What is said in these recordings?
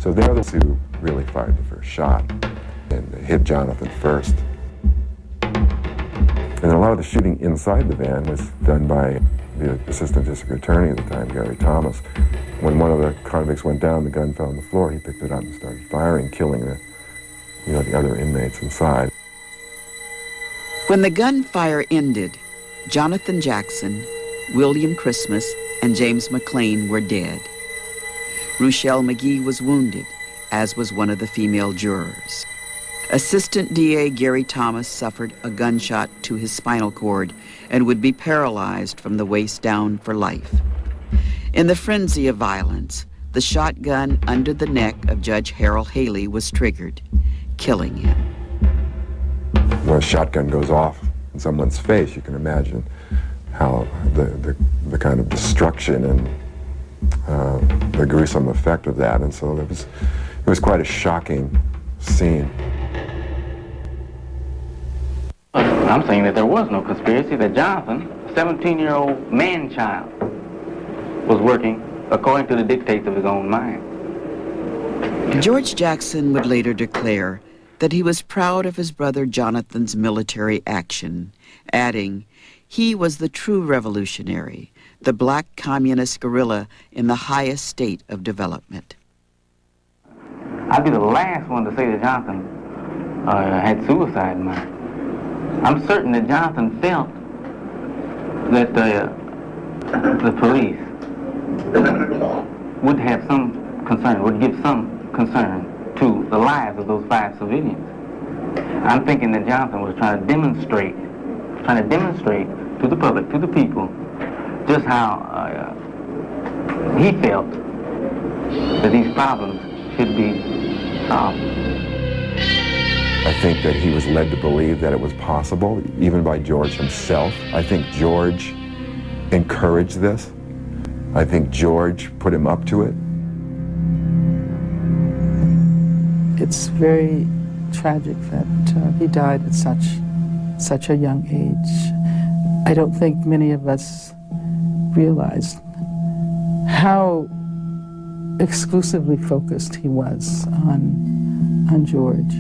So they're the ones who really fired the first shot and hit Jonathan first. And a lot of the shooting inside the van was done by the assistant district attorney at the time, Gary Thomas. When one of the convicts went down, the gun fell on the floor, he picked it up and started firing, killing the other inmates inside. When the gunfire ended, Jonathan Jackson, William Christmas, and James McLean were dead. Ruchelle McGee was wounded, as was one of the female jurors. Assistant DA Gary Thomas suffered a gunshot to his spinal cord and would be paralyzed from the waist down for life. In the frenzy of violence, the shotgun under the neck of Judge Harold Haley was triggered, killing him. When a shotgun goes off in someone's face, you can imagine how the kind of destruction and the gruesome effect of that. And so it was quite a shocking scene. I'm saying that there was no conspiracy, that Jonathan, a 17-year-old man-child, was working according to the dictates of his own mind. George Jackson would later declare that he was proud of his brother Jonathan's military action, adding, "He was the true revolutionary, the black communist guerrilla in the highest state of development." I'd be the last one to say that Jonathan had suicide in mind. I'm certain that Jonathan felt that the police would have some concern, would give some concern to the lives of those 5 civilians. I'm thinking that Jonathan was trying to demonstrate to the public, to the people, just how he felt that these problems should be solved. I think that he was led to believe that it was possible, even by George himself. I think George encouraged this. I think George put him up to it. It's very tragic that he died at such a young age. I don't think many of us realized how exclusively focused he was on George.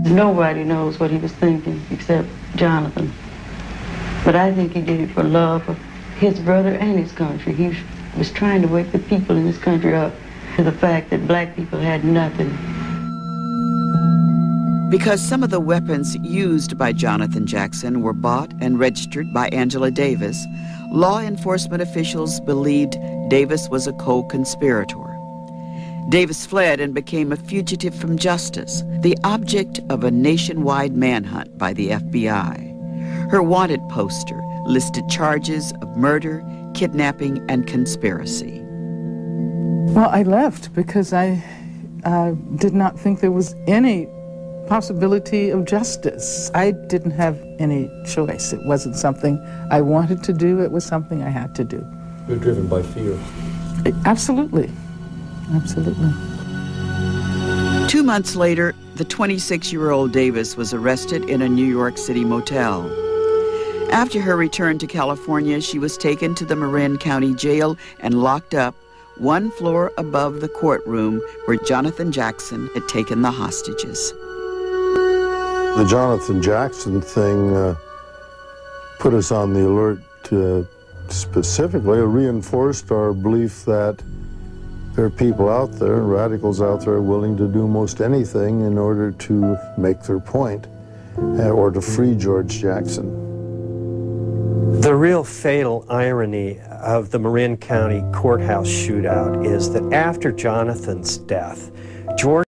Nobody knows what he was thinking except Jonathan. But I think he did it for love of his brother and his country. He was trying to wake the people in this country up to the fact that black people had nothing. Because some of the weapons used by Jonathan Jackson were bought and registered by Angela Davis, law enforcement officials believed Davis was a co-conspirator. Davis fled and became a fugitive from justice, the object of a nationwide manhunt by the FBI. Her wanted poster listed charges of murder, kidnapping, and conspiracy. Well, I left because I did not think there was any possibility of justice. I didn't have any choice. It wasn't something I wanted to do. It was something I had to do. You're driven by fear. Absolutely. Absolutely. 2 months later, the 26-year-old Davis was arrested in a New York City motel. After her return to California, she was taken to the Marin County Jail and locked up 1 floor above the courtroom where Jonathan Jackson had taken the hostages. The Jonathan Jackson thing put us on the alert to specifically reinforced our belief that there are people out there, radicals out there, willing to do most anything in order to make their point or to free George Jackson. The real fatal irony of the Marin County courthouse shootout is that after Jonathan's death, George